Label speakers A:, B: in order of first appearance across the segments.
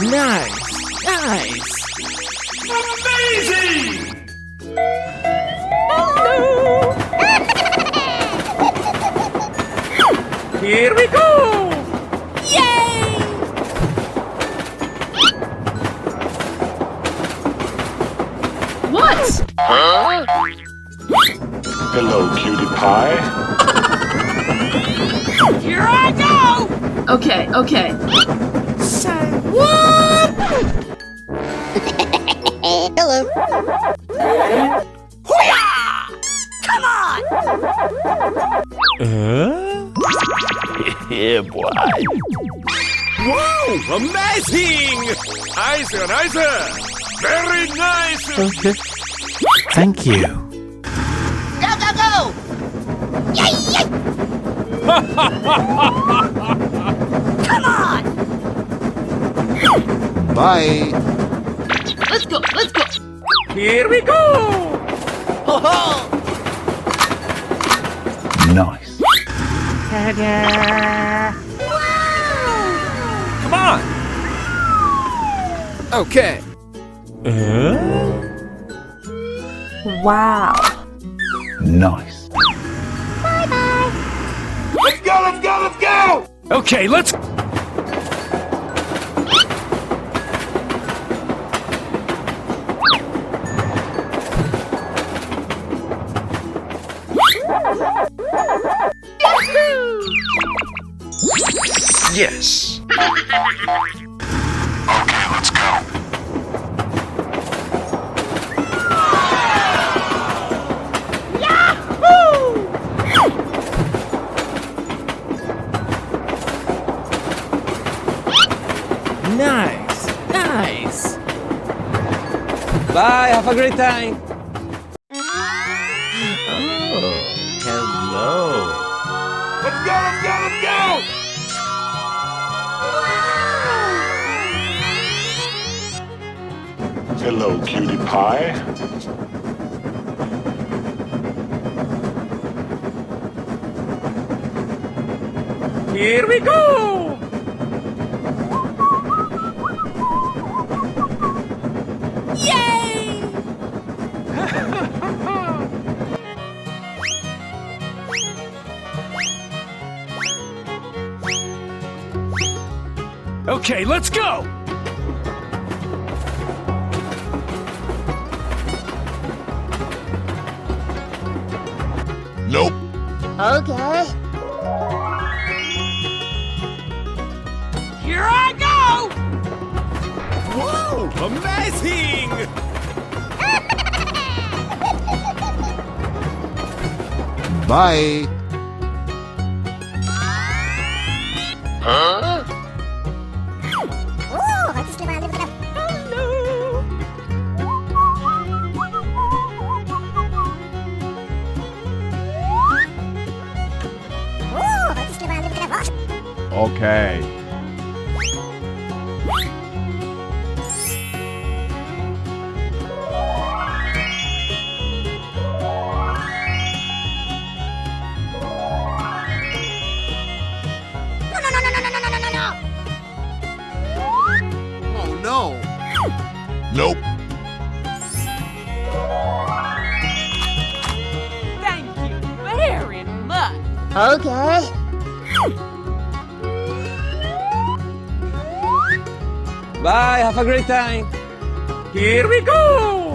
A: Nice! Nice!
B: Amazing!
A: Here we go!
C: Yay! What?
D: Huh? Hello, cutie pie.
C: Here I go! Okay, okay.
A: Say what?
E: Hello.
C: Come on!
D: Yeah, boy.
B: Wow! Amazing! Nice, nice! Very nice!
A: Okay. Thank you.
E: Go, go, go! Yay, yay!
C: Come on!
A: Bye.
C: Let's go, let's go!
A: Here we go!
D: Nice.
B: Come on!
A: Okay.
C: Wow.
D: Nice.
B: Let's go, let's go, let's go! Okay, let's... Yes!
D: Okay, let's go.
A: Nice. Nice. Bye. Have a great time. Oh, hello.
B: Let's go, let's go, let's go!
D: Hello, cutie pie.
A: Here we go.
C: Yay!
B: Okay, let's go!
D: Nope.
E: Okay.
C: Here I go!
B: Whoa! Amazing!
A: Bye.
D: Huh?
E: Oh, let's just live on, live it up. Oh, let's just live on, live it up.
D: Okay.
B: Oh no!
D: Nope.
C: Thank you very much.
E: Okay.
A: Bye. Have a great time. Here we go.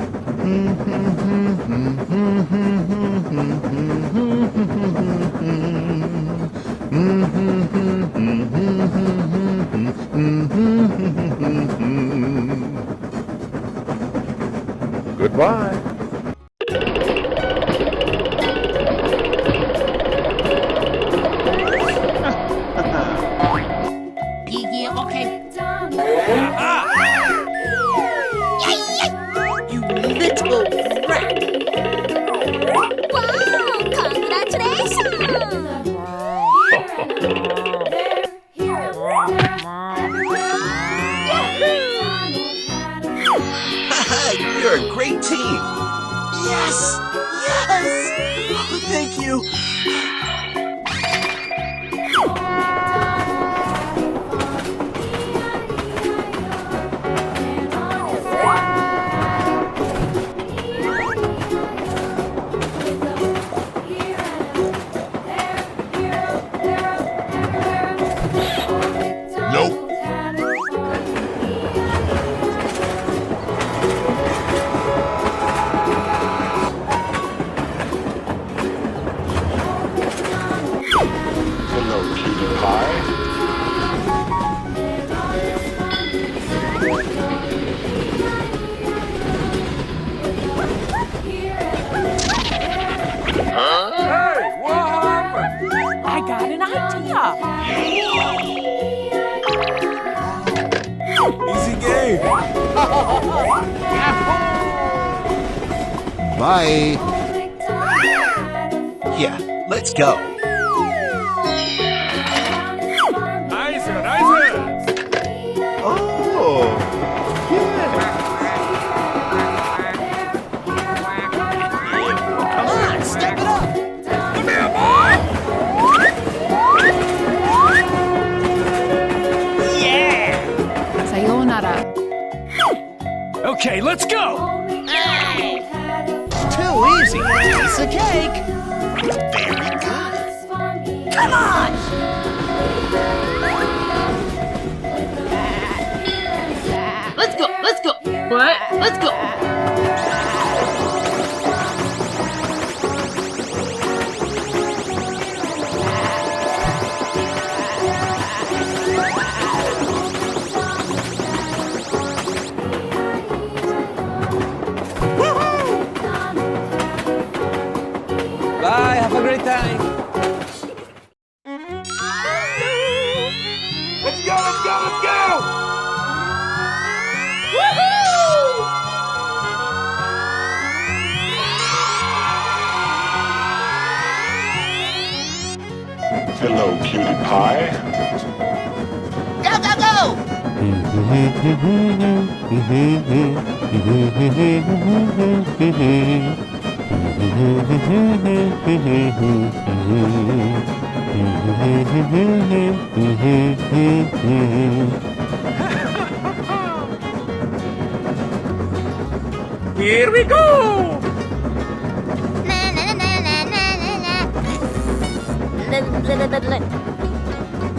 D: Goodbye.
C: Yeah, okay.
E: You little rat.
C: Wow! Congratulations!
B: You're a great team! Bye.
F: Yeah, let's go.
B: Nice, nice.
F: Oh, yeah.
B: Come on, step it up. Come here, boy. Yeah.
C: Sayonara.
B: Okay, let's go.
F: Too easy. Piece of cake. Very good.
C: Come on! Let's go, let's go. What? Let's go.
A: Bye, have a great time.
B: Let's go, let's go, let's go.
D: Hello, cutie pie.
C: Go, go, go!
B: Here we go.
E: Na na na na na na na. La la la la la.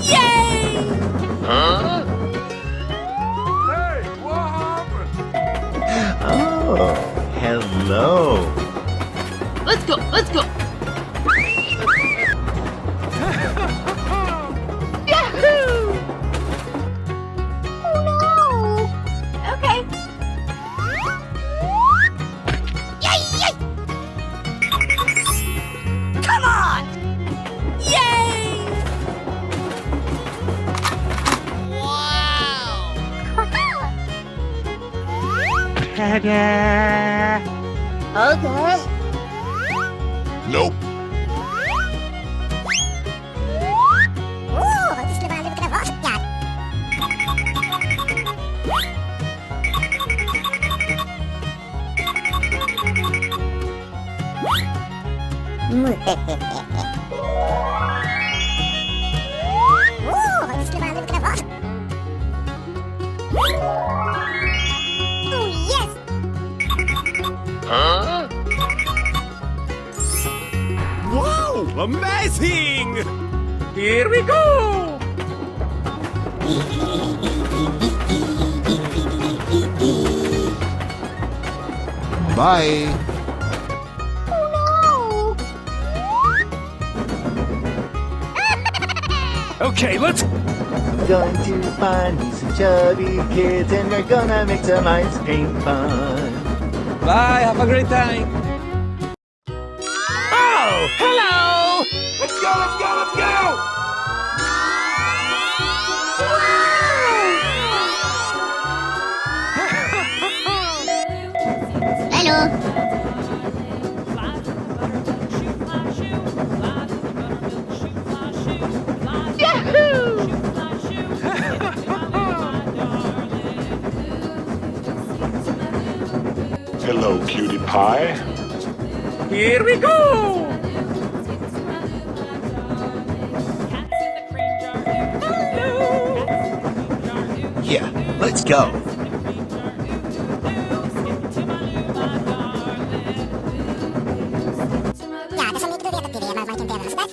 B: Hey, what happened?
F: Oh, hello.
C: Let's go, let's go. Yahoo!
E: Oh no.
C: Okay.
E: Yay yay.
C: Come on! Yay!
E: Okay.
D: Nope.
E: Oh, wat is er wel lekker was? Ja. Oh, wat is er wel lekker was? Oh yes.
B: Wow, amazing. Here we go. Bye.
E: Oh
B: Okay, let's.
F: Going to find me some chubby kids and we're gonna make some ice cream fun.
A: Bye, have a great time.
B: Oh, hello. Let's go, let's go, let's go.
E: Hello.
D: Hello, cutie pie.
B: Here we go.
F: Yeah, let's go.
E: Ja, dat is een beetje de wereld die maar wat in de wereld staat.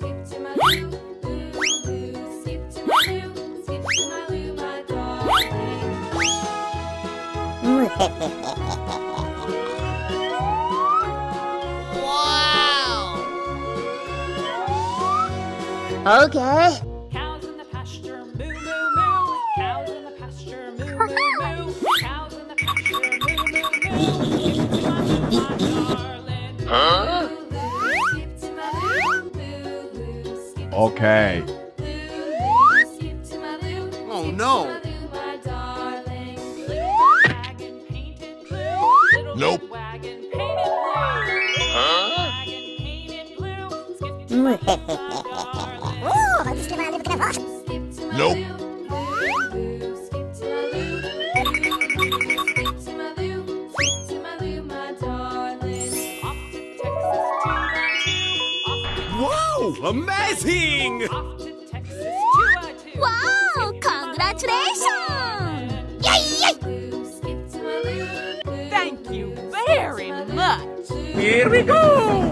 E: Okay.
C: Cows in the pasture, moo, moo, moo. Cows in the pasture, moo, moo, moo. Cows in the pasture, moo, moo, moo.
B: Okay.
C: Oh no.
D: Nope.
C: Wagon painted blue.
D: Nope.
A: Wow, amazing!
E: Wow, congratulations!
C: Thank you very much.
A: Here we go!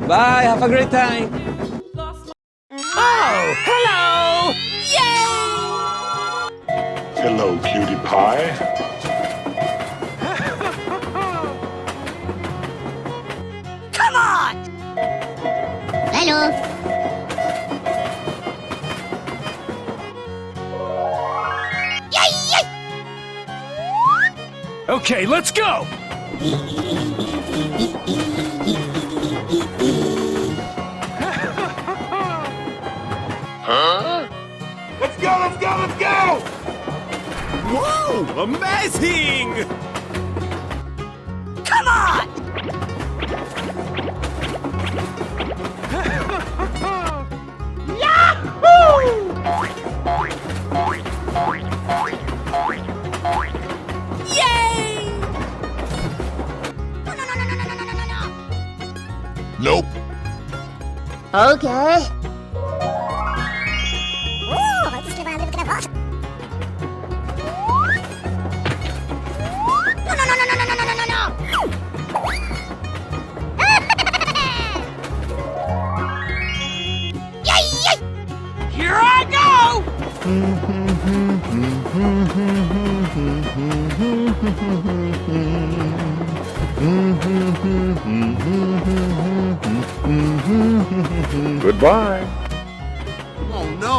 A: Bye, have a great time!
B: Oh, hello!
D: Hello, cutie pie.
B: Come on!
E: Hello.
B: Okay, let's go!
D: Let's go, let's go, let's go!
A: Wow, amazing!
B: Come on!
D: Nope.
E: Okay.
B: Here I go!
D: Goodbye.
A: Oh no!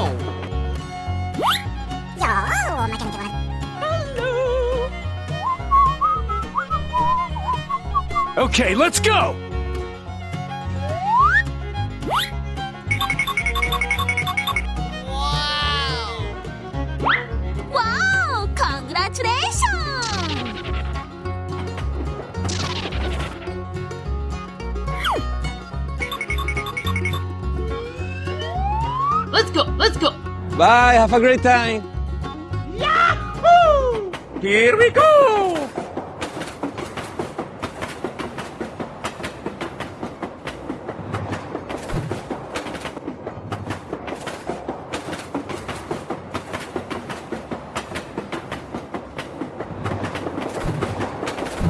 B: Okay, let's go!
E: Wow, congratulations!
C: Let's go.
A: Bye, have a great time! Yahoo! Here we go!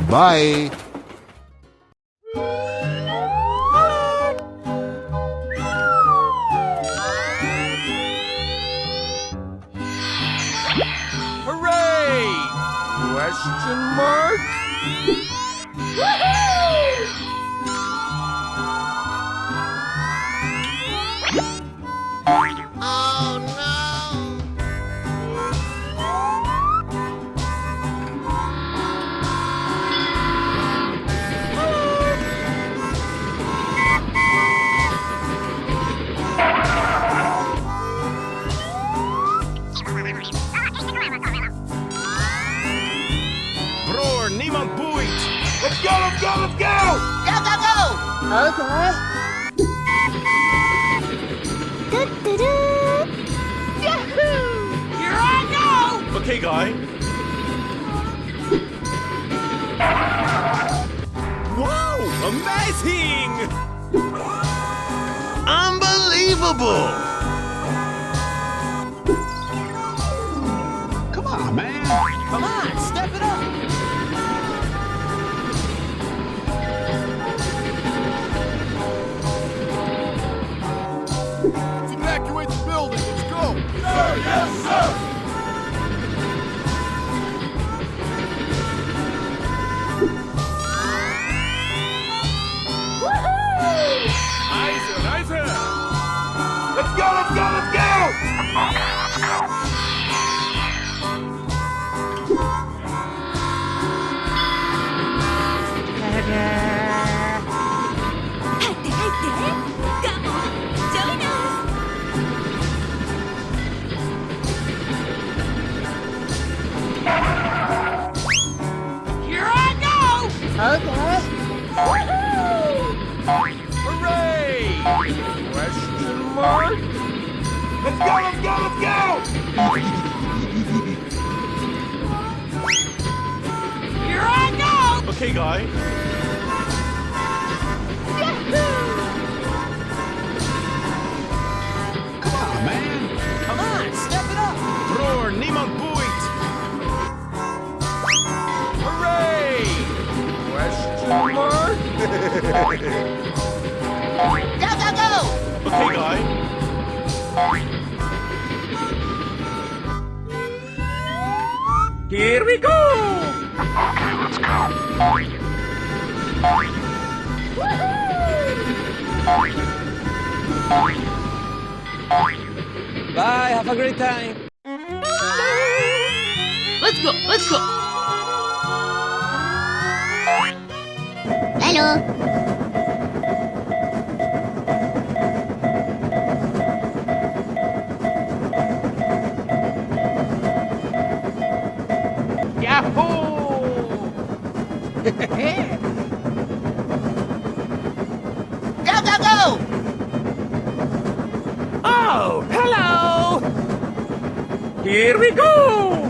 D: Bye.
B: Hooray! Question mark? Bror, niemand boeit!
D: Let's go, let's go, let's go!
E: Okay.
B: Here I go!
A: Okay, guy. Wow, amazing!
B: Unbelievable!
A: Come on, man!
B: Come on, step it up!
D: Evacuate the building, let's go!
A: Nice!
D: Let's go, let's go, let's go!
B: Here I go!
D: Okay, guy.
B: Come on, man! Come on, step it up!
D: Roar, niemand boeit.
B: Hooray! Question mark? Go, go, go!
D: Okay, guy.
A: Here we go! Bye, have a great time.
E: Let's go, let's go. Hello.
B: Go, go, go!
A: Oh, hello! Here we go!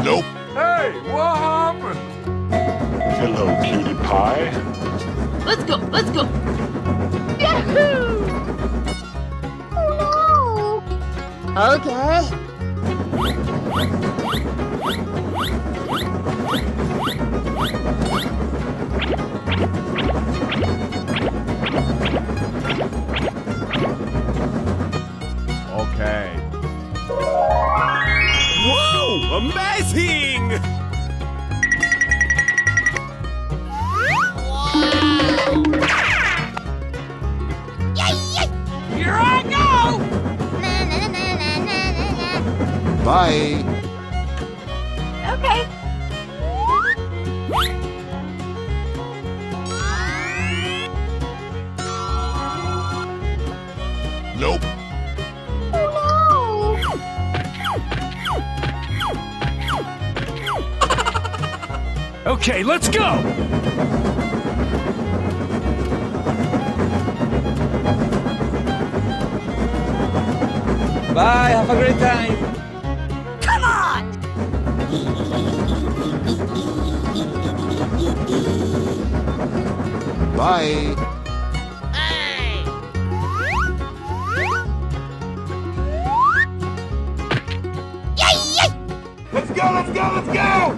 D: Nope.
A: Hey, what happened?
D: Hello, cutie pie.
E: Let's go, let's go. Yahoo! Oh no. Okay.
A: Okay.
D: Whoa! Amazing!
B: Here I go!
E: Na na na na na na na.
F: Bye.
E: Okay.
D: Nope.
E: Oh
A: Okay, let's go! Bye, have a great time.
B: Come on!
F: Bye.
B: Hey!
D: Let's go, let's go, let's go!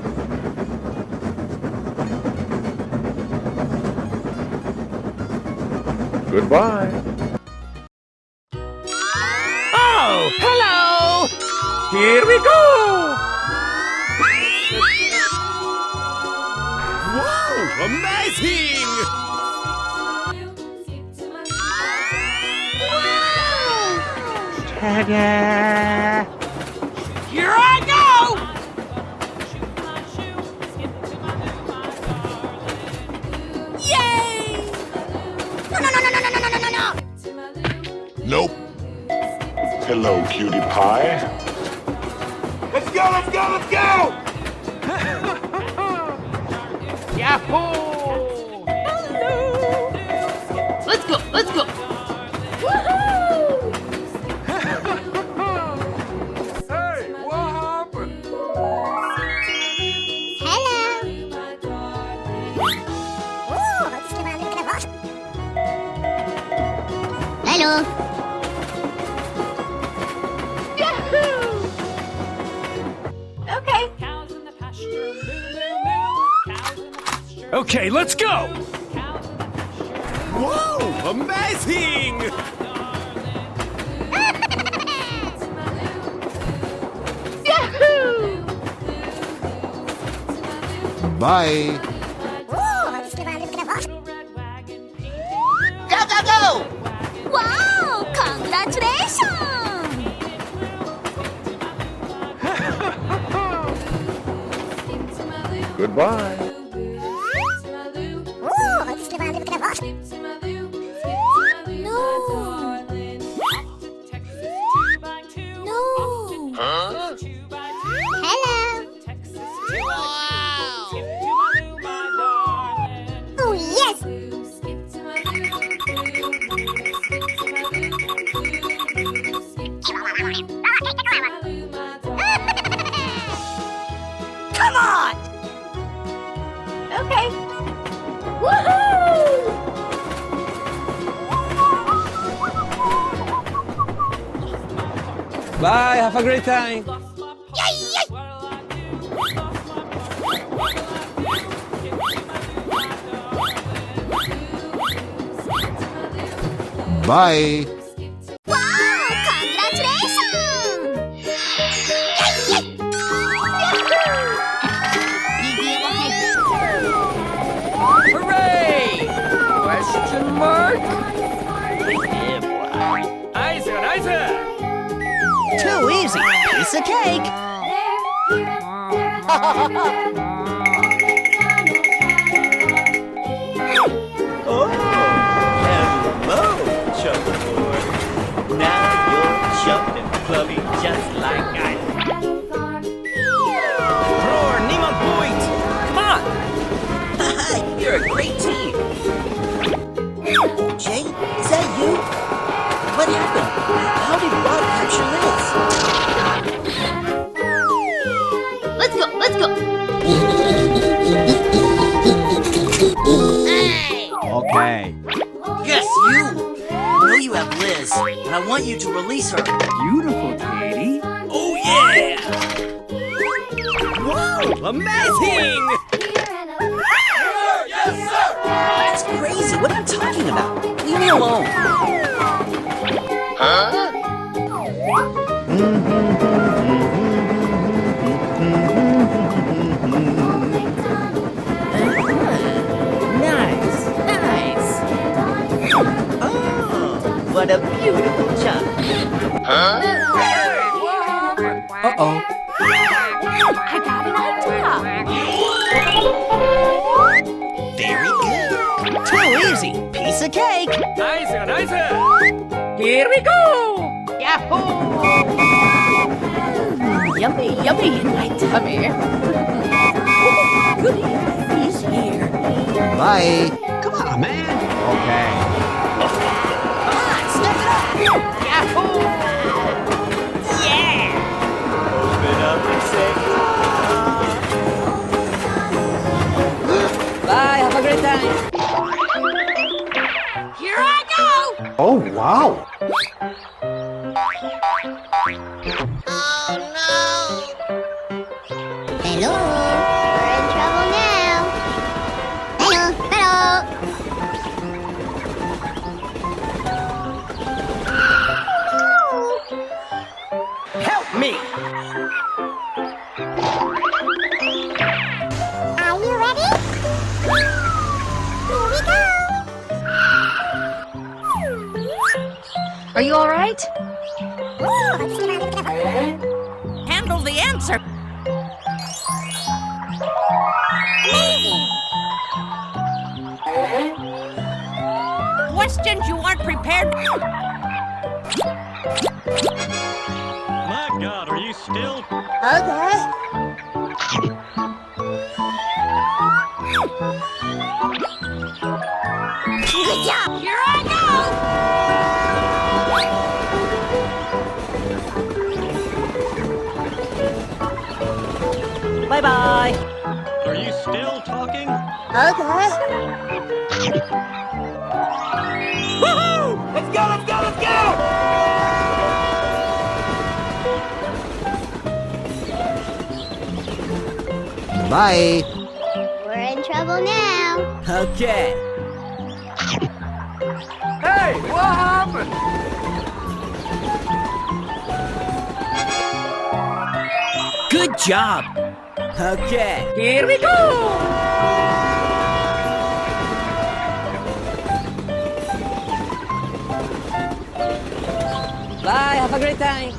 D: Goodbye.
A: Oh, hello! Here we go!
D: Whoa! Amazing!
B: Here I go! Yay! No, no, no, no, no, no, no, no, no, no!
D: Nope. Hello, cutie pie. Let's go, let's go, let's go!
A: Yahoo!
E: Let's go, let's go.
A: Hey, what happened?
E: Hello. Okay.
C: Cows in the pasture, moo, moo, moo. Cows in the pasture.
A: Okay, let's go!
C: Cows in the pasture.
D: Whoa! Amazing!
F: Bye.
C: Little red wagon painted blue.
B: Go, go, go!
E: Wow! Congratulations!
D: Goodbye.
E: Oh yes!
B: Come on!
E: Okay. Woohoo!
A: Bye, have a great time.
F: Bye.
E: Wow! Congratulations!
B: Hooray! Question mark? Nice, nice! Too easy. Piece of cake.
F: Oh, hello, shuffleboard. Now you're shuffling clubby just like I am.
B: Roar, Nemo point! Come on! You're a great team. Jay, is that you? What happened? How did Bob capture Liz?
E: Let's go, let's go! Hey!
F: Okay.
B: Yes, you! I know you have Liz, and I want you to release her.
F: Beautiful, Katie.
B: Oh, yeah! Wow, amazing! Yes, sir! That's crazy. What are you talking about? Leave me alone. Nice, nice. Oh, what a beautiful child.
A: Uh-oh.
E: I got an idea!
B: Very good. Too easy. Piece of cake. Nice, nice. Here we go. Yahoo!
C: Yummy, yummy in my tummy. Goody, he's here.
F: Bye.
B: Come on, man.
F: Okay.
B: Come on, step it up. Yahoo! Yeah!
F: Open up and say
A: Bye, have a great time.
B: Here I go.
F: Oh, wow.
E: Hello? We're in trouble now. Hello, hello.
B: Help me.
E: Are you ready? Here we go.
C: Are you all right?
B: Handle the answer. Questions you aren't prepared.
G: My God, are you still?
E: Okay. Good job.
B: Here I go. Bye-bye.
G: Are you still talking?
E: Okay.
B: Woohoo! Let's go, let's go, let's go!
F: Bye.
E: We're in trouble now.
B: Okay. Hey, what happened? Good job. Okay, here we go.
A: Bye, have a great time.